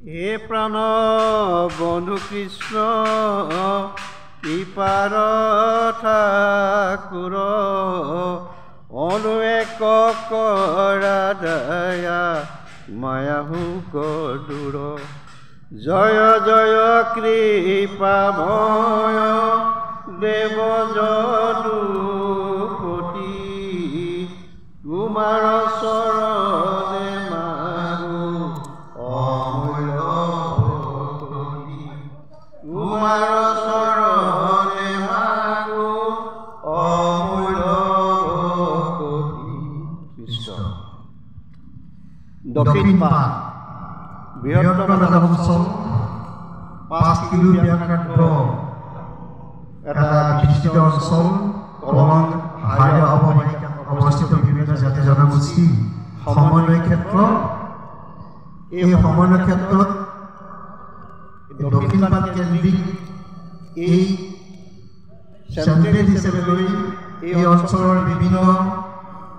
হে প্ৰাণ বন্ধু কৃষ্ণ কৃপাৰ ঠাকুৰ অনুৱেক কৰা দয়া মায়া হুক দূৰ জয় জয় কৃপাময় দেৱ যদুপতি তোমাৰ চৰণে মাগো অমূল্য ভক্তি তোমাৰ চৰণে মাগো অমূল্য ভক্তি। কৃষ্ণ দক্ষিণ পাঠ বৃহত্তম অঞ্চল 5 কিলোমিটাৰ ক্ষেত্ৰ এটা বিস্তৃত অঞ্চল কলং হাইৰ অৱবাহিকাত অৱস্থিত বিভিন্ন জাতি জনগোষ্ঠী সমন্বয় ক্ষেত্ৰ। এই সমন্বয় ক্ষেত্ৰত দক্ষিণ পাঠ কেন্দ্ৰিক এই চেণ্ট্ৰেল হিচাপে লৈ এই অঞ্চলৰ বিভিন্ন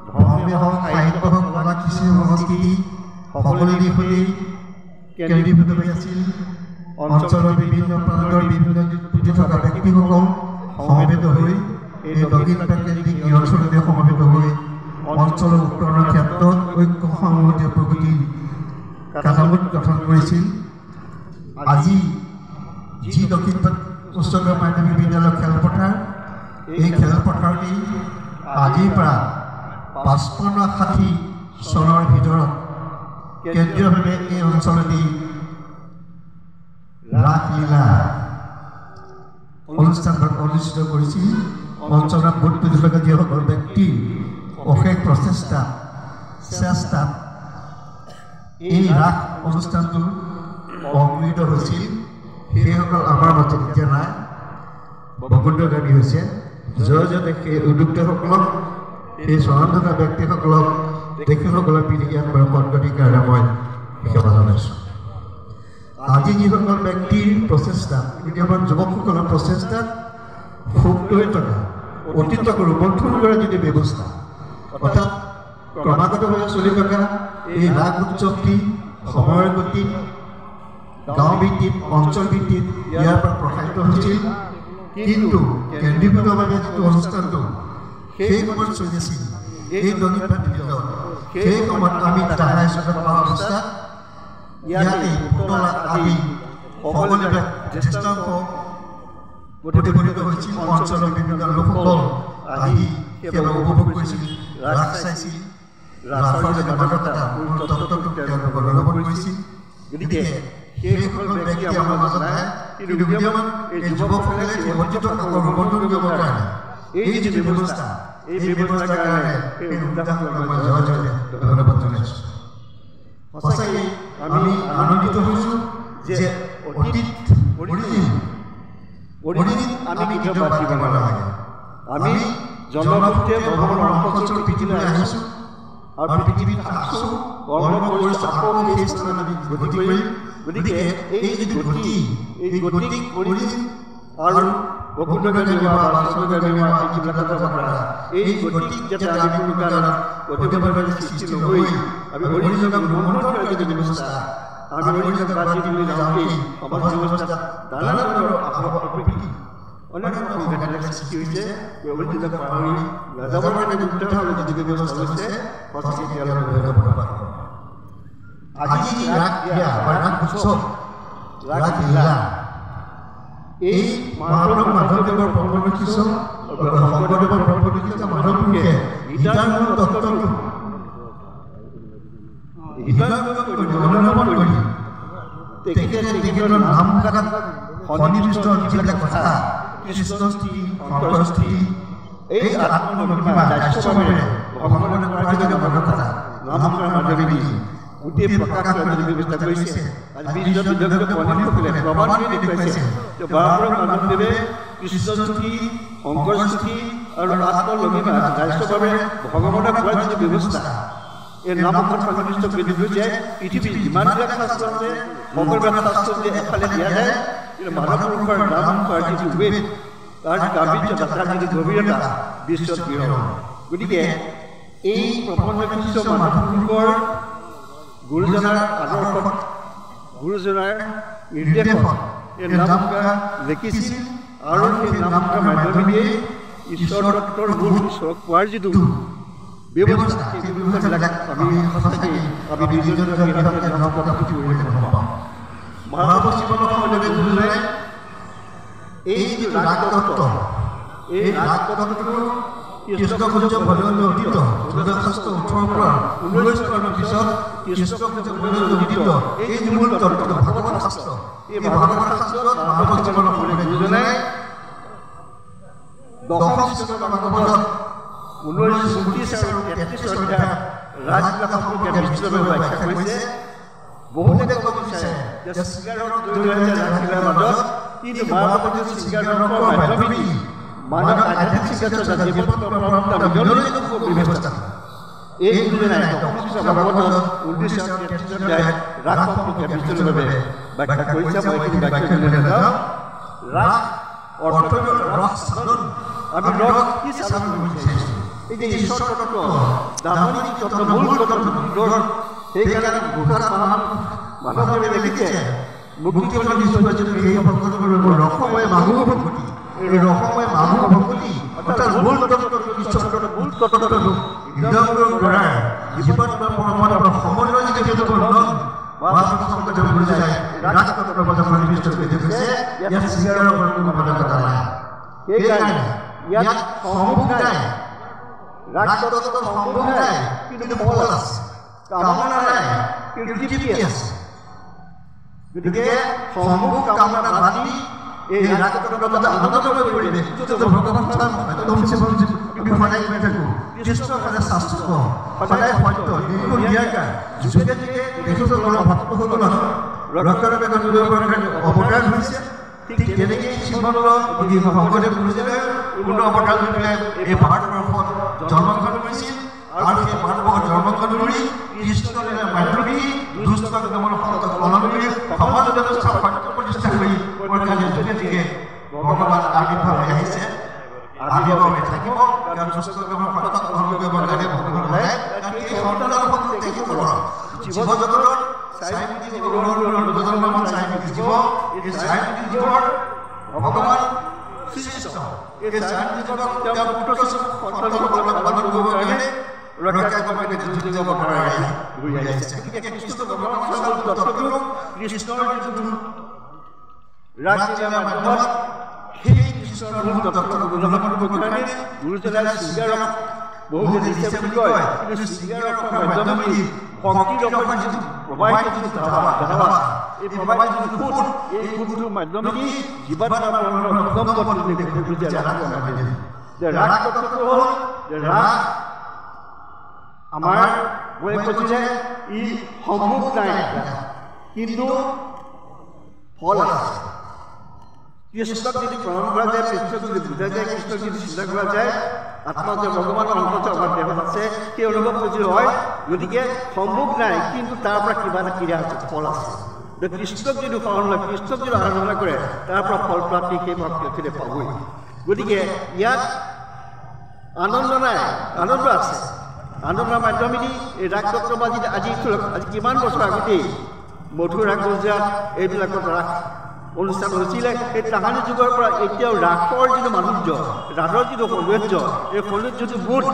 ধৰ্মীয় হওক সাহিত্য হওক কলা কৃষি সংস্কৃতি সকলো দিশতে কেন্দ্ৰীভূত হৈ আছিল। অঞ্চলৰ বিভিন্ন প্ৰান্তৰ বিভিন্ন পুঁজি থকা ব্যক্তিসকল সমবেত হৈ এই দক্ষিণ পাঠ কেন্দ্ৰিক এই অঞ্চলতে সমবেত হৈ অঞ্চলৰ উত্তৰণৰ ক্ষেত্ৰত ঐক্য সংহতীয় প্ৰগতি কাঠামোত গঠন কৰিছিল। আজি যি দক্ষিণ পাঠ উচ্চতৰ মাধ্যমিক বিদ্যালয় খেলপথাৰ, এই খেলপথাৰতেই আজিৰ পৰা 55-60 চনৰ ভিতৰত কেন্দ্ৰীয়ভাৱে এই অঞ্চলতেই ৰাসলীলা অনুষ্ঠানভাগ অনুষ্ঠিত কৰিছিল। অঞ্চলৰ ভোট প্ৰতিযোগিতা যিসকল ব্যক্তিৰ অশেষ চেষ্টাত এই ৰাস অনুষ্ঠানটো সংগৃহীত হৈছিল, সেইসকল আমাৰ মাজত এতিয়া নাই, বকুণ্ঠগামী হৈছে। জয়তে সেই উদ্যোক্তাসকলক সেই স্বনামধন্য ব্যক্তিসকলক তেখেতসকলৰ পিলিয়ান সদগতিৰ কাৰণে মই সেৱা জনাইছোঁ। আজি যিসকল ব্যক্তিৰ প্ৰচেষ্টাত বিদ্যমান যুৱকসকলৰ প্ৰচেষ্টাত সুপ্ত হৈ থকা অতীতক ৰোমন্থন কৰা যিটো ব্যৱস্থা অৰ্থাৎ ক্ৰমাগতভাৱে চলি থকা এই ৰাস উৎসৱটি সময়ৰ গতিত গাঁও ভিত্তিত অঞ্চল ভিত্তিত ইয়াৰ পৰা প্ৰসাৰিত হৈছিল, কিন্তু কেন্দ্ৰীভূতভাৱে যিটো অনুষ্ঠানটো সেই সময়ত চলি আছিল এই দক্ষিণ পাঠ বিদ্যালয়ত, সেই সময়ত আমি তাহাৰ হিচাপে থকা অৱস্থাত ইয়াতে পুতলা আদি সকলোৱে জ্যেষ্ঠাংশ প্ৰতিফলিত হৈছিল। অঞ্চলৰ বিভিন্ন লোকসকল আহি কেৱল উপভোগ কৰিছিল, ৰাস চাইছিল, ৰাসৰ যে মাদকতা তত্ত্বটো তেওঁলোকে অনুভৱ কৰিছিল। গতিকে সেইসকল ব্যক্তি আমাৰ মাজত নাই, কিন্তু বিদ্যমান এই যুৱকসকলে এই অতীতক আকৌ ৰোমন্থন কৰিবৰ কাৰণে এই যি ব্যৱস্থা, এই ব্যৱস্থাৰ কাৰণে এই উদ্যোগসকলক মই জয় ধন্যবাদ জনাইছোঁ। সঁচাকৈ আমি আনন্দিত হৈছোঁ যে অতীত আমি কেতিয়াও বাদ দিব নালাগে। আমি জন্মভূমিতে ভগৱানৰ অংশস্বৰূপ পৃথিৱীলৈ আহিছোঁ আৰু পৃথিৱীত আছোঁ, কৰ্ম কৰিছোঁ, আকৌ সেই স্থানত আমি গতি কৰিম। গতিকে এই যিটো গতি, এই গতি কৰি আৰু বকুণ্ঠগামী হোৱা বা স্বৰ্গগামী হোৱা এই গতিক যাতে আমি কোনো কাৰণত প্ৰতিভাভাৱে সৃষ্টি নহৈ আমি অৰিজনক ৰোমন্থন কৰা যিটো ব্যৱস্থা, আমি অৰিজনক বাদ দি যাওঁতেই সমাজ ব্যৱস্থাত নানা ধৰণৰ অনেক সংঘাতৰ সৃষ্টি হৈছে। অৰিজনক পাহৰি নাযাবৰ কাৰণে গুৰুত্বভাৱে যিটো ব্যৱস্থা হৈছে সঁচাকৈ তেওঁলোকে ধন্যবাদ। আজি ৰাস ক্ৰীড়া বা ৰাস উৎসৱ, ৰাস লীলা এই মহাপুৰুষ মাধৱদেৱৰ পৰমশিষ্য শংকৰদেৱৰ পৰমশিষ্য মাধৱপুৰুষে গীতাৰ মূল তত্ত্বটো অনুধাৱন কৰি তেখেতৰ নাম প্ৰকাশত সন্নিৱিষ্ট যিবিলাক কথা কৃষ্ণস্থিতি, শংকৰস্থিতি, এই আত্মমহিমা দাস্যভাৱেৰে ভগৱানে কৰা যিটো মানৱতা নামকৰণৰ মাজেদি গোটেই প্ৰকাশ কৰাৰ যি ব্যৱস্থা কৰিছে। আজি বিশ্ব বিদগ্ধ পণ্ডিতসকলে প্ৰমাণ কৰি দেখুৱাইছে যে মহাপুৰুষ মাধৱদেৱে কৃষ্ণস্থিতি, শংকৰস্থিতি আৰু আত্মমহিমা দাস্যভাৱেৰে ভগৱানক কৰা যিটো ব্যৱস্থা, এই নামকৰণ সন্নিৱিষ্ট কৰি দেখুৱাইছে। পৃথিৱীৰ যিমানবিলাক শাস্ত্ৰ আছে সকলোবিলাক শাস্ত্ৰ যে এফালে দিয়া যায়, কিন্তু মহাপুৰুষৰ নাম কৰাৰ যিটো ৱেট, তাৰ গাম্ভীৰ্য, তাৰ যিটো গভীৰতা বিশ্বত বৃহৎ। গতিকে এই প্ৰপঞ্চ কৃষ্ণ মাধৱপুৰুষৰ গুৰুজনাৰ আদৰ্শত গুৰুজনাৰ নিৰ্দেশত এই নামঘোষা লিখিছিল আৰু সেই নামঘোষাৰ মাধ্যমেৰে ঈশ্বৰ তত্ত্বৰ মূল ঈশ্বৰক পোৱাৰ যিটো ব্যৱস্থা সেই ব্যৱস্থাবিলাক আমি সঁচাকৈ আমি দুইজনে মহাপুৰুষ জীৱনৰ গুৰুজনাই এই যিটো ৰাগতত্ত্ব এই ৰাগতত্ত্বটো কৃষ্ণগুঞ্জ ভজনলৈ অতীত 1818 পৰা 19 চনৰ পিছত কৃষ্ণগুঞ্জ ভজনলৈ অতীত এই মূল তত্ত্বটো ভাগৱত শাস্ত্ৰ এই ভাগৱত শাস্ত্ৰত মহাপুৰুষ জীৱনৰ গুৰুজনাই দশম স্কন্ধৰ ভাগৱতত 1929 আৰু 33 অধ্যায় ৰাজবিলাস সম্পৰ্কে বিস্তৃতভাৱে ব্যাখ্যা কৰিছে। বহুতে ক'ব বিচাৰে যে শৃংগাৰৰ ৰাজবিলাসৰ মাজত কিন্তু মহাপুৰুষ শৃংগাৰৰ মাধ্যমেদি মানৱ আধ্যাত্মিক চেতনা জীৱন ব্যৱস্থা এই গুৰুজনাই দশম স্কন্ধৰ ভাগৱতত 19 আৰু 33 অধ্যায় ৰাগ সম্পৰ্কে বিস্তৃতভাৱে ব্যাখ্যা কৰিছে। মই এইখিনি ব্যাখ্যা কৰি নাযাওঁ। ৰাগ অৰ্থ ৰস সাধন আমি ৰস কি সাধন কৰিছে এই যে ঈশ্বৰ তত্ত্ব দাৰ্শনিক তত্ত্ব মূল তত্ত্ব সেইকাৰণে গুৰুনাথ মাধৱদেৱে লিখিছে মুক্তি এই ৰসময় মাগুৰ ভক্তি এই ৰসময় মাগুৰ ভক্তি অৰ্থাৎ মূল তত্ত্ব ঈশ্বৰ তত্ত্ব মূল তত্ত্বটো হৃদয়ৰ দ্বাৰা জীৱন পৰম্পৰা সমন্বয় যিটো বৰ্ণন মহাপুৰুষ শংকৰদেৱ গুৰুজনাই ৰাগ তত্ত্বৰ মাজত সন্নিৱিষ্ট কৰি দেখুৱাইছে। ইয়াত শৃংগাৰৰ কোনো মাদকতা নাই, সেইকাৰণে ইয়াত সম্ভোগ নাই, ৰাগ তত্ত্বৰ সম্ভোগ নাই কিন্তু ফল আছে, কামনা নাই কিন্তু তৃপ্তি আছে। গতিকে সম্ভোগ কামনা বাদ দি এই ৰাগ তত্ত্বৰ মাজত আনন্দময় পৰিৱেশ যিটো ভগৱান সদায় কৰি থাকোঁ কৃষ্ণৰ সদায় শাস্ত্ৰ সদায় সত্য নিৰ্গুণ নিৰাকাৰ যোগে যোগে দেখিছোঁ ভক্তসকলক ৰক্ষাৰ অৱতাৰ হৈছে। ঠিক তেনেকেই শ্ৰীমন্ত শংকৰদেৱ গুৰুজনাই পূৰ্ণ অৱতাৰ লৈ পেলাই এই ভাৰতবৰ্ষত জন্মগ্ৰহণ কৰিছিল আৰু সেই ভাৰতবৰ্ষত জন্মগ্ৰহণ কৰি কৃষ্ণৰ মাধ্যমেদি দুষ্ট দমন পালন কৰি সমাজ ব্যৱস্থা সত্য প্ৰতিষ্ঠা কৰি যোগে যোগে ভগৱান আৱিৰ্ভাৱ আহিছে, আৱিৰ্ভাৱ থাকিব। কাৰণ দুষ্ট দমন সত্য গ্ৰহণ কৰিব লাগে ভগৱান ওলাই এই সন্তানসকল দেখিব জীৱ জগতৰ ভগৱান শ্ৰীকৃষ্ণ এই ৰক্ষা কৰিবলৈ ঘূৰি আহিছে। কৃষ্ণৰ যিটো ৰাজলীলাৰ মাধ্যমত সেই কৃষ্ণৰ মূল তত্ত্বটো অনুধাৱন কৰিবৰ কাৰণে গুৰুজনাই শৃংগাৰক বহুতে দিছে বুলি কয়, কিন্তু শৃংগাৰৰ মাধ্যমেদি ভক্তিৰ ৰসৰ যিটো প্ৰবাহিত যিটো ধাৰা এই প্ৰবাহিত যিটো সোঁত এই সোঁতটোৰ মাধ্যমেদি জীৱাত্মাৰ ৰাগ তত্ত্বটো হ'ল যে ৰাগ আমাৰ মই কৈছোঁ যে ই সম্ভোগ নাই কিন্তু ফল আছে। কৃষ্ণক যদি প্ৰণাম কৰা যায়, কৃষ্ণক যদি বুজা যায়, কৃষ্ণক যদি চিন্তা কৰা যায়, আত্মা যে ভগৱানৰ অন্তত আমাৰ দেহত আছে সেই অনুভৱ যদি হয়। গতিকে সম্ভোগ নাই কিন্তু তাৰ পৰা কিবা এটা ক্ৰিয়া আছে, ফল আছে। কৃষ্ণক যদি স্মৰণ লয়, কৃষ্ণক যদি আৰাধনা কৰে তাৰ পৰা ফল প্ৰাপ্তি সেই ভক্তিৰে পাবই। গতিকে ইয়াত আনন্দ নাই, আনন্দ আছে। আনন্দৰ মাধ্যমেদি এই ৰাগ তত্ত্ব বা আজি কিমান বছৰ আগতেই মধুৰ ৰাগ গুজৰাট এইবিলাকত ৰাস অনুষ্ঠান হৈছিলে। সেই তাহানি যুগৰ পৰা এতিয়াও ৰাসৰ যিটো মাধুৰ্য, ৰাসৰ যিটো সৌন্দৰ্য, এই সৌন্দৰ্যটো বোধ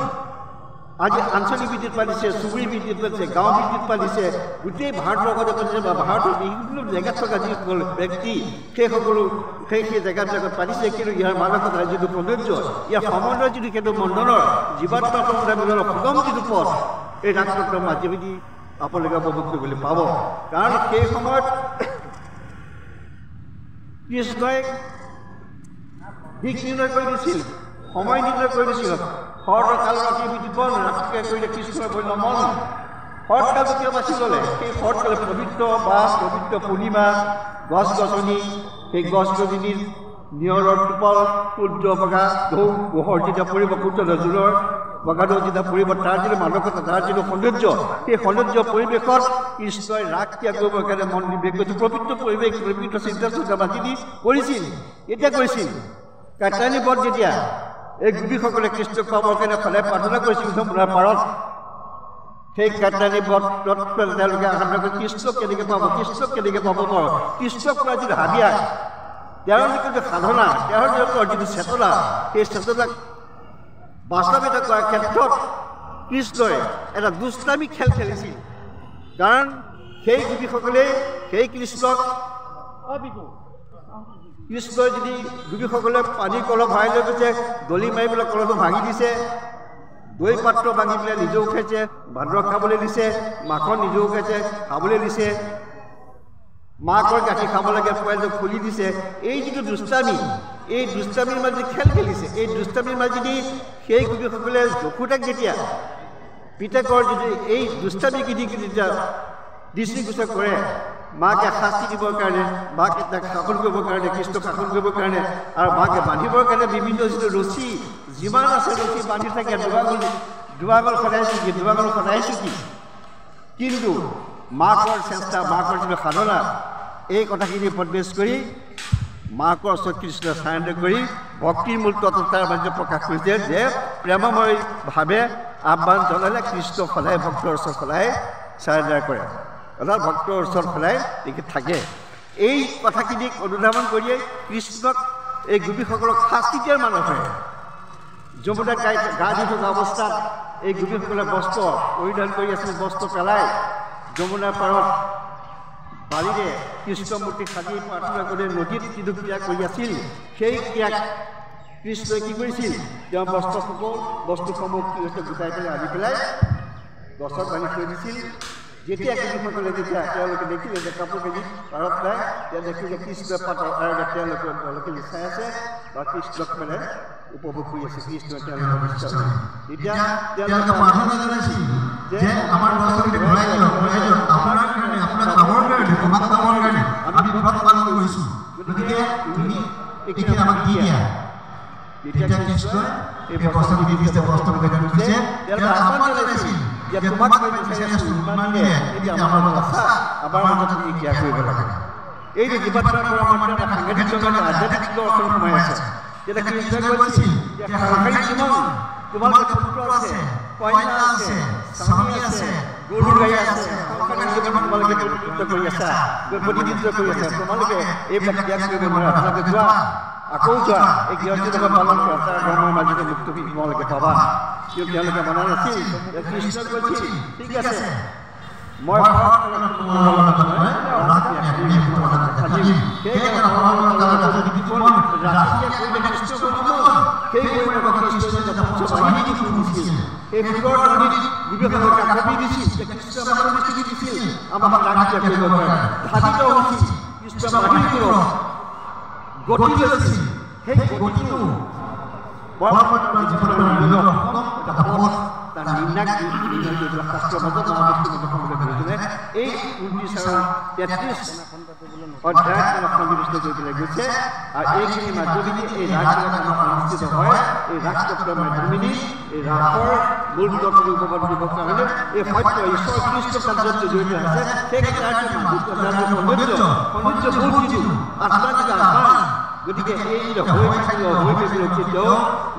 আজি আঞ্চলিক ভিত্তিত পালিছে, চুবুৰী ভিত্তিত পালিছে, গাঁও ভিত্তিত পালিছে, গোটেই ভাৰতবৰ্ষতে পালিছে বা ভাৰতৰ বিভিন্ন জেগাত থকা যিসকল ব্যক্তি সেই সকলো সেই জেগাবিলাকত পালিছে। কিন্তু ইয়াৰ মানৱতাৰ যিটো সৌন্দৰ্য, ইয়াৰ সমন্বয়ৰ যিটো সেইটো মণ্ডনৰ জীৱাত্মা মিলনৰ সুগম যিটো পথ এই ৰাগ তত্ত্বৰ মাজেদি আপোনালোকে উপভোগ কৰিবলৈ পাব। কাৰণ সেই সময়ত কৃষ্ণই দিশ নিৰ্ণয় কৰি দিছিল, সময় নিৰ্ণয় কৰি দিছিল। শৰতৰ কালৰ অতি বিদীপন ৰাতিকে কৰিলে কৃষ্ণৰ বন্য মন। শৰৎকাল যেতিয়া বাছি ল'লে সেই শৰৎকালে পবিত্ৰ বাছ, পবিত্ৰ পূৰ্ণিমা, গছ গছনি, সেই গছ গছনিৰ নিয়ৰৰ টোপল, সূৰ্য বগা ঢৌ পোহৰ যেতিয়া পৰিব, সূৰ্য জোৰৰ বগা ঢৌ যেতিয়া পৰিব, তাৰ যিটো মাদকতা, তাৰ যিটো সৌন্দৰ্য, সেই সৌন্দৰ্য পৰিৱেশত কৃষ্ণই ৰাগ ত্যাগ কৰিবৰ কাৰণে মন নিৱেশ কৰিছিল। প্ৰকৃত পৰিৱেশ, প্ৰকৃত চিন্তা চৰ্চা বাজি দি কৰিছিল। এতিয়া কৰিছিল কাটানী পথ যেতিয়া এই গোপীসকলে কৃষ্ণক পাবৰ কাৰণে সদায় প্ৰাৰ্থনা কৰিছিল যমুনাৰ পাৰত, সেই কাটানি বটত তেওঁলোকে আপোনালোকে কৃষ্ণক কেনেকৈ পাব, কৃষ্ণক কেনেকৈ পাব পাৰ, কৃষ্ণক পৰা যিটো হাবিয়া, তেওঁৰ যিটো সাধনা, তেওঁৰ যিটো চেতনা, সেই চেতনাক বাস্তৱিত কৰাৰ ক্ষেত্ৰত কৃষ্ণই এটা দুষ্টামি খেল খেলিছিল। কাৰণ সেই গোপীসকলে সেই কৃষ্ণই যদি গোপীসকলে পানীৰ কলহ ভৰাই লৈ গৈছে, দলি মাৰি পেলাই কলহটো ভাঙি দিছে, দৈ পাত্ৰ ভাঙি পেলাই নিজেও খাইছে, ভাত খাবলৈ দিছে, মাখন নিজেও খাইছে, খাবলৈ দিছে, মাকৰ গাখীৰ খাব লাগে, পোৱালিটো খুলি দিছে। এই যিটো দুষ্টামি, এই দুষ্টামিৰ মাজেদি খেল খেলিছে। এই দুষ্টামিৰ মাজেদি সেই গোপীসকলে যশোদাক যেতিয়া পিতেকৰ যিটো এই দুষ্টামি যেতিয়া দৃষ্টিগোচৰ কৰে, মাকে শাস্তি দিবৰ কাৰণে, মাকে তাক শাসন কৰিবৰ কাৰণে, কৃষ্ণক শাসন কৰিবৰ কাৰণে, আৰু মাকে বান্ধিবৰ কাৰণে বিভিন্ন যিটো ৰছী যিমান আছে ৰছী বান্ধি থাকে, দুৱাগল সদায় চুকি। কিন্তু মাকৰ চেষ্টা, মাকৰ যিটো সাধনা, এই কথাখিনি প্ৰৱেশ কৰি মাকৰ ওচৰত কৃষ্ণই চাৰেণ্ডাৰ কৰি ভক্তিৰ মূল তত্ত্বতাৰ মাজত প্ৰকাশ কৰিছে যে প্ৰেমময়ভাৱে আহ্বান জনালে কৃষ্ণ সদায় ভক্তৰ ওচৰত সদায় চাৰেণ্ডাৰ কৰে, অৰ্থাৎ ভক্তৰ ওচৰত সদায় তেখেত থাকে। এই কথাখিনিক অনুধাৱন কৰিয়ে কৃষ্ণক এই গোপীসকলক শাস্তি দিয়াৰ মানুহে যমুনাত গা ধুই থকা অৱস্থাত এই গোপীসকলে বস্ত্ৰ পৰিধান কৰি আছিল, বস্ত্ৰ পেলাই যমুনাৰ পাৰত বালিৰে কৃষ্ণ মূৰ্তি সাজি প্ৰাৰ্থনা কৰি নদীত যিটো ক্ৰিয়া কৰি আছিল, সেই ক্ৰিয়াক কৃষ্ণই কি কৰিছিল, তেওঁ বস্তুসমূহ কি হৈছে গোটাই পেলাই আনি পেলাই গছত বান্ধি থৈ দিছিল। যেতিয়া কৃষকসকলে তেওঁলোকে দেখিলে যে কাপোৰ কানি পাৰত নাই, তেওঁ দেখিলে কৃষ্ণৰ পাতৰ আৰু তেওঁলোকে লিখাই আছে বা কৃষ্ণক মানে উপভোগ কৰি আছে। কৃষ্ণই তেওঁলোকক তেতিয়া তেওঁলোকে প্ৰাৰ্থনা জনাইছিল যে আমাৰ বস্তুখিনি ঘূৰাই দিয়ক, আপোনাৰ কাৰণে, আপোনাৰ কামৰ কাৰণে, তোমাক কামৰ কাৰণে আমি বিপদ পালন কৰিছোঁ, গতিকে তুমি এইখিনি আমাক দি দিয়া। তেতিয়া কৃষ্ণই এই বস্তুটো দি দিছে, বস্তুটো দিছে, তেওঁলোকে আহ্বান জনাইছিল যে তোমাক মই বিচাৰি আছোঁ, ইমানে এতিয়া আমাৰ লগত আছা, আমাৰ মাজত তুমি ক্ৰিয়া কৰিব লাগে। এইটো জীৱাত্মাৰ পৰা আমাৰ এটা সাংঘাতিক আধ্যাত্মিক অৰ্থ সোমাই আছে। যেতিয়া কৃষ্ণই কৈছিল যে সাংঘাতিক জীৱন, তোমালোকৰ পুত্ৰ আছে, কন্যা আছে, স্বামী আছে, গৰু গাই আছে, সাংঘাতিক জীৱন তোমালোকে প্ৰতিনিধিত্ব কৰি আছা, তোমালোকে এইবিলাক ত্যাগ কৰিব নোৱাৰা, তোমালোকে যোৱা, আকৌ যোৱা, এই গৃহস্থী ধৰ্ম পালন কৰা, তাৰ ধৰ্মৰ মাজতে মুক্তি তোমালোকে পাবা। কিন্তু তেওঁলোকে মনা নাছিল। কৃষ্ণই কৈছিল ঠিক আছে, মই এই 19-33 গৈছে আৰু এইখিনি মাধ্যমেদি এই ৰাজবিলাক অনুষ্ঠিত হয়। এই ৰাজচক্ৰৰ মাধ্যমেদি এই ৰাসৰ মূল তত্ত্বটো উপবাদ দিবৰ কাৰণে এই সত্য ঈশ্বৰ কৃষ্ণ কাৰ্যত জড়িত আছে। সেই সৌন্দৰ্য বহুত যিটো আত্মাজিক আহ্বান, গতিকে এই হৈ থাকিলেও কেতিয়াও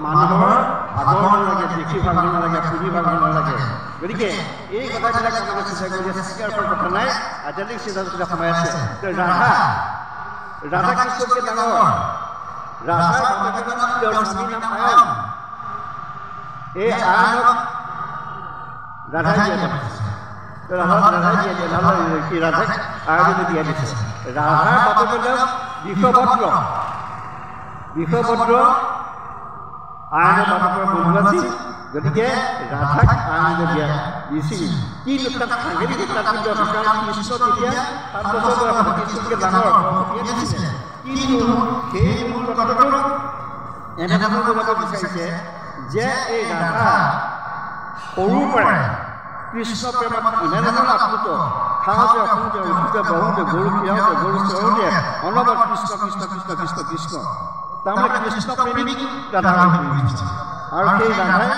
মানুহৰ ভাগৰ নালাগে, দেখি ভাগৰ নালাগে, শুনি ভাগৰ নালাগে। গতিকে এই কথাবিলাক আপোনালোকে চিন্তা কৰি স্বীকাৰ কৰাৰ কথা নাই, আধ্যাত্মিক চিন্তা সোমাই আছে। ৰাধা কৃষ্ণতকৈ ডাঙৰ ৰাধাৰ তেওঁৰ স্বামীৰ নাম আয়ন। এই আয়নক ৰাধাই দিয়া দিছে, ৰাধাক আয়নে দিয়া দিছে। ৰাধাৰ বাপেকৰ নাম বিষভদ্ৰ, আয়নৰ বাপেকৰ বন্ধু আছিল, গতিকে ৰাধাক আয়নে দিয়া দিছিল। কিন্তু তাত সাংঘাতিক তাৎপৰ্য আছে, কাৰণ কৃষ্ণ তেতিয়া 7 বছৰ বয়সত কৃষ্ণতকৈ ডাঙৰ দিছিলে। কিন্তু সেই মূল কথাটো এনেধৰণৰ বুজাব বিচাৰিছে যে এই ৰাধা সৰুৰ পৰাই কৃষ্ণ প্ৰেমত ইমান ধৰণৰ আপ্লুত, খাওঁতে শুওঁতে উঠোঁতে বহোঁতে গৰু খীৰাওঁতে গৰু চৰাওঁতে অনবৰত কৃষ্ণ কৃষ্ণ কৃষ্ণ কৃষ্ণ কৃষ্ণ, তাৰমানে কৃষ্ণ প্ৰেমিক ৰাধা আৰু সেই ৰাধাই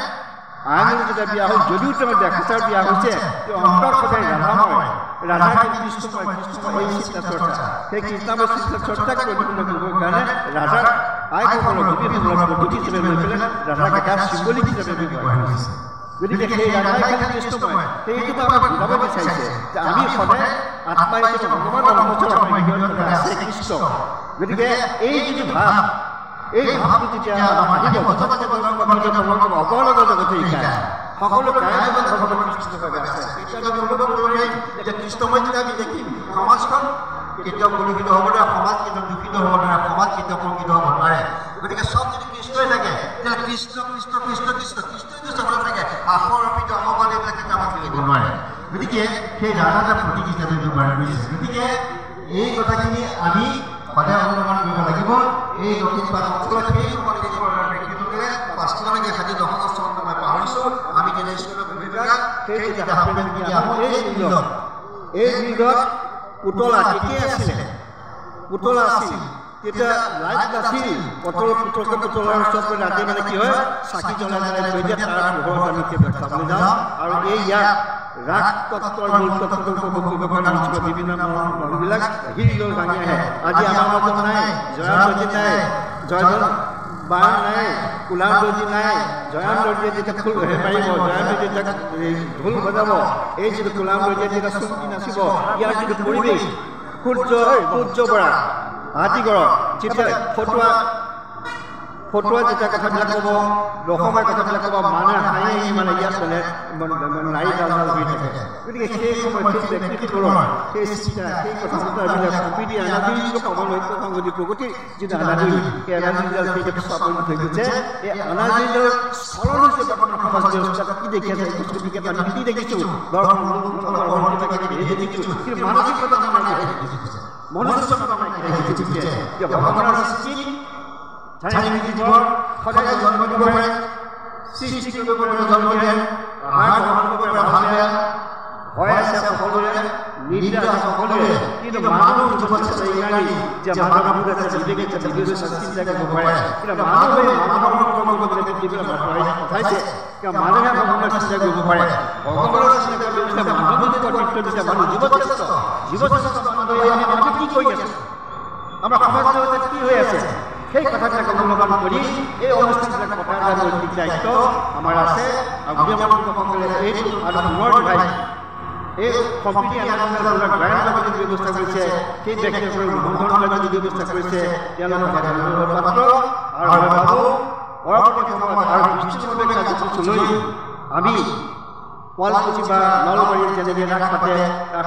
আয়নৰ যেতিয়া বিয়া হ'ল, যদিও তেওঁ দেখাচাৰ বিয়া হৈছে, তেওঁ অন্তৰ সদায় ৰাধাময়, ৰাধাই কৃষ্ণময়, কৃষ্ণময় এই চিন্তা চৰ্চা, সেই কৃষ্ণময় চিন্তা চৰ্চাক পৰিপূৰ্ণ কৰিবৰ কাৰণে ৰাধাৰ আইসকলক গোপীসকলক পদ্ধতি হিচাপে লৈ পেলাই ৰাধাক এটা চিম্বলিক হিচাপে ব্যৱহাৰ কৰিছে। গতিকে সেই ৰাধাই খালি কৃষ্ণময় সেইটো আমাক বুজাব বিচাৰিছে যে আমি সদায় আত্মাই যে ভগৱানৰ অন্তৰত আমাৰ হৃদয়ত আছে কৃষ্ণ গতিকে এই যিটো ভাৱ এই ভাৱটো যেতিয়া আহিব অগণত জগতে শিকায় সকলো কাৰ্যত ভগৱান কৃষ্ণভাৱে আছে এতিয়া কৃষ্ণময় যেতিয়া আমি দেখিম সমাজখন কেতিয়াও কলুষিত হ'ব নোৱাৰে সমাজ কেতিয়াও দূষিত হ'ব নোৱাৰে সমাজ কেতিয়াও কলুষিত হ'ব নোৱাৰে গতিকে চব যদি কৃষ্ণই থাকে তেতিয়া কৃষ্ণ কৃষ্ণ কৃষ্ণ কৃষ্ণ কৃষ্ণই চবতে থাকে আশৰ অপিত অমগল এইবিলাক কেতিয়া আমাক মিলিব নোৱাৰে গতিকে সেই ৰাধাৰ প্ৰতীক হিচাপে ব্যৱহাৰ কৰিছে গতিকে এই কথাখিনি আমি সদায় অনুমান কৰিব লাগিব এই দক্ষিণপাট অঞ্চলত সেই পাঁচটালৈকে খালি দশম চনত মই পাহৰিছোঁ আমি যেতিয়া স্কুলত সেই যেতিয়া এই বিলত পুতলা কেতিয়া আছিলে পুতলা আছিল তেতিয়া লাইট আছিল পুতলাৰ ওচৰত ৰাতি মানে কি হয় চাকি জ্বলাই থৈ দিয়ে তাৰ পোহৰত আমি সেইবিলাক চাবলৈ যাওঁ আৰু এই ইয়াত ৰাগ তত্ত্বৰ মূল তত্ত্বটো উপভোগ কৰিব কাৰণে বিভিন্ন মানুহবিলাক হিৰলৈ ভাঙি আহে আজি আমাৰ মাজত নাই জয়ানন্দী নাই জয়ধন বায়ন নাই কুলান্দী নাই জয়ানন্দীয়ে যেতিয়া ফুল হে পাৰিব জয়ানন্দী যেতিয়া ঢোল বজাব এই যিটো কুলান্দীয়ে যেতিয়া চুক্তি নাচিব ইয়াৰ যিটো পৰিৱেশ সূৰ্য বৰা হাতীগড় যেতিয়া ফটোৱা যেতিয়া কথাবিলাক ক'ব ৰসমা কথাবিলাক ক'ব মানুহে হাঁহি মানে ইয়াত মানে নাৰী ডাল হৈ থাকে গতিকে সেই সময়ত সেই ব্যক্তিসকলৰ সেই চিন্তা সেই কথাবিলাক সম্প্ৰীতি আনাদুলিক পাবলৈ সংগতি প্ৰগতি যিটো আনাদুলি সেই আনাদুলিডাল সেইটো স্থাপন হৈ গৈছে এই আনাদুলিডাল স্মৰণ হৈছে বৰ্তমান সমাজ ব্যৱস্থাত কি দেখি আছে বস্তুবিজ্ঞান আমি কি দেখিছোঁ দেখিছোঁ কিন্তু মানসিকতা মনুষ্য ভগৱানৰ সৃষ্টি সদায় জন্ম দিব পাৰে সৃষ্টি কৰিব পাৰে জন্ম দিয়ে আহাৰ গ্ৰহণ কৰিব পাৰে ভালদৰে হয় আছে সকলোৰে নিৰ্দিষ্ট আছে সকলোৰে কিন্তু মানুহ জীৱন ইংৰাজী যে মানৱ আছে বিবেক আছে বিবেক চিন্তা কৰিব পাৰে কিন্তু মানুহে মানুহৰ কৰ্মলৈ পৃথিৱীৰ পঠাইছে কিয় মানুহে ভগৱানৰ চিন্তা কৰিব পাৰে ভগৱানৰ চিন্তা কৰিব মানৱীয় কৰ্তৃত্ব দিছে মানুহ জীৱশ্ৰেষ্ঠ মানুহে আমি কি কৰি আছো আমাৰ সমাজ ব্যৱস্থাত কি হৈ আছে সেই কথাবিলাক অৱলম্বন কৰি এই অনুষ্ঠানবিলাক পতাৰ নৈতিক দায়িত্ব আমাৰ আছে আৰু গুৰুসকলে এইটো আৰু পুনৰ ভাই এই সম্প্ৰীতি আন্দোলনৰ গায়নৰ যদি ব্যৱস্থা কৰিছে সেই ব্যক্তিসকলৰ বন্ধনৰ যদি ব্যৱস্থা কৰিছে তেওঁলোকৰ পাত্ৰ আৰু ভাবোঁ পৰৱৰ্তী সময়ত আৰু বিস্তৃতভাৱে কাৰ্যসূচী লৈ আমি শুৱালকুছি বা নলবাৰীত যেনেকৈ ৰাস পাতে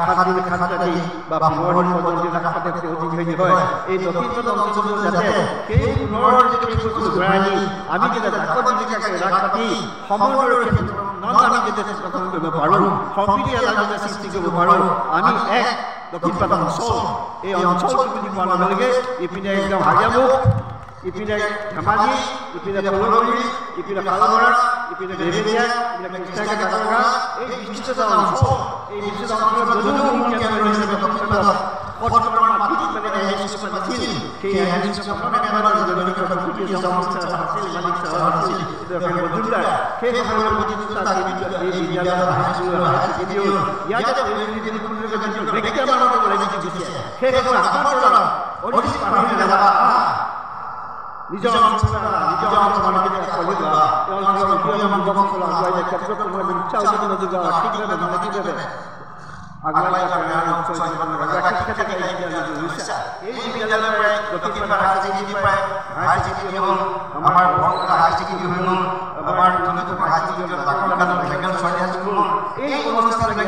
7 দিন 7 ৰাতি বা 15 দিন পৰ্যন্ত ৰাস পাতে প্ৰতিযোগী হয় এই দক্ষিণ অঞ্চলবোৰ যাতে সেই পুনৰ যিটো ঘূৰাই আনি আমি যেতিয়া জাকত জিলিকাকৈ ৰাস পাতি সময়ৰ ক্ষেত্ৰত আমি যেতিয়া গঠন কৰিব পাৰোঁ সম্প্ৰীতি এটা সৃষ্টি কৰিব পাৰোঁ আমি এক দক্ষিণপাট অঞ্চল এই অঞ্চলটো বুলি কোৱাৰ লগে লগে ইপিনে একদম হাজিয়ামুখ ইপিনে ধেমাজি ইপিনে ফুলগুৰি ইপিনে শালমৰা ইপিনে দেৱীয়া ইপিনে কৃষ্ণাকে কাকৰা এই বিশিষ্ট অঞ্চল এই বিশিষ্ট অঞ্চলৰ যদিও মুখ্য কেন্দ্ৰ হিচাপে দক্ষিণপাট বৰ্তমান মাটিত মানে আইএনএছএছ আছিল সেই আইএনএছএছ আপোনাৰ জনগণৰ প্ৰকৃতি সমস্যা আছিল মালিক চহৰ আছিল মজুমদাৰ সেই সময়ৰ প্ৰতিযোগিতা এই বিদ্যালয়ৰ হাইস্কুল ইয়াতে ব্যক্তিমানৰ লাগি দিছে সেই সময় আমাৰ অধিক পাহৰি নাযাবা নিজৰ অঞ্চলৰ আগুৱাই যোৱাৰ অঞ্চল এই বিদ্যালয়ৰ দক্ষিণপাট হাই ছেকেণ্ডেৰী হ'ল আমাৰ হাই ছেকেণ্ডেৰী হৈ গ'ল আমাৰ হাই ছেকেণ্ডেৰী এই অনুষ্ঠানবিলাক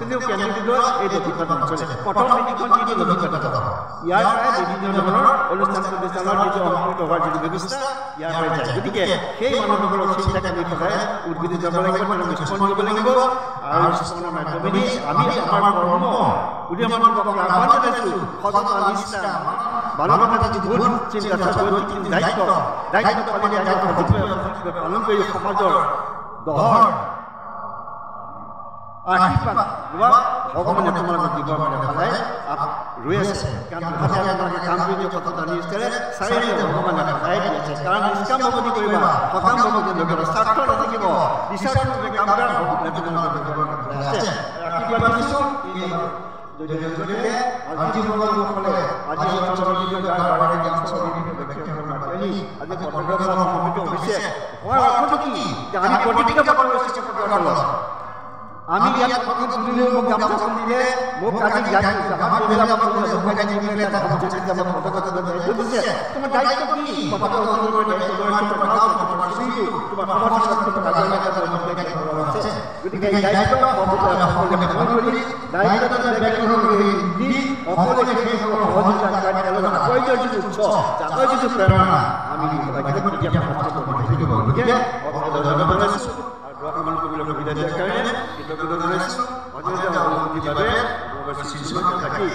কিন্তু কেন্দ্ৰীয় এই দক্ষিণপাট অঞ্চল প্ৰথম মিটিংখন কিন্তু দক্ষিণপাটত ইয়াৰ পৰাই বিভিন্ন ধৰণৰ অনুষ্ঠান প্ৰতিষ্ঠানৰ যিটো অনুষ্ঠিত হোৱাৰ যিটো ব্যৱস্থা ইয়াৰ পৰাই যায় গতিকে সেই মানুহসকলক চিন্তাক আমি সদায় উদ্ভিদ যাব লাগিব স্মৰণ কৰিব লাগিব আৰু স্মৰণৰ মাধ্যমেদি আমি আমাৰ কৰ্ম উদীয়মানসকলক আহ্বান জনাইছোঁ সততা নিষ্ঠা মানৱতা যিবোৰ চিন্তা দায়িত্ব পালন কৰি সমাজৰ দহৰ আশীৰ্বাদ ভগৱানে তোমালোকক দিবৰ কাৰণে সদায় ৰৈ আছে কাৰণ আপোনালোকে কাম কৰি সততা নিষ্ঠাৰে চাৰিও ভগৱানে সদায় দি আছে কাৰণ নিষ্কাম ভক্তি কৰিবা সকাম ভক্তি নকৰিবা স্বাৰ্থ নাথাকিব নিস্বাৰ্থভাৱে কাম কৰা ভগৱানে তোমালোকক দিবৰ কাৰণে আছে আশীৰ্বাদ দিছোঁ আজি সকলে আজি অঞ্চলৰ বিভিন্ন ব্যক্তিসকলৰ মাজেদি আজি পত্ৰকাৰ সমিতি অভিষেক হোৱাৰ অৰ্থটো কি যে আমি প্ৰতিজ্ঞা পালন কৰিছোঁ পতাকাৰ আমি ইয়াত ভগৱান তুলিলেও মোক গামোচাখন দিলে মোক আজি ইয়াত জামাত দিলে মোক আজি দিলে তাৰ গামোচা যাব পতাকা দায়িত্ব দিছে তোমাৰ দায়িত্ব কি পতাকা উত্তোলন কৰি দায়িত্ব লোৱা তোমাৰ সুবিধা তোমাৰ সমাজত তোমাৰ ৰাজনীতি আছে গতিকে এই দায়িত্ব সকলোকে পালন কৰি দায়িত্বটো ব্যক্তিগত দি সকলোকে সেই সহযোগিতা কাৰ্যালয়ৰ আগুৱাই যিটো উৎসাহ জাগৰ যিটো প্ৰেৰণা আমি কেতিয়া থাকিব গতিকে ধন্যবাদ জনাইছোঁ কামনা কৰিবলৈ সুবিধা দিয়াৰ কাৰণে কৃতজ্ঞতা জনাইছোঁ অন্যথা অনুমতিৰ বাবে ৰাখি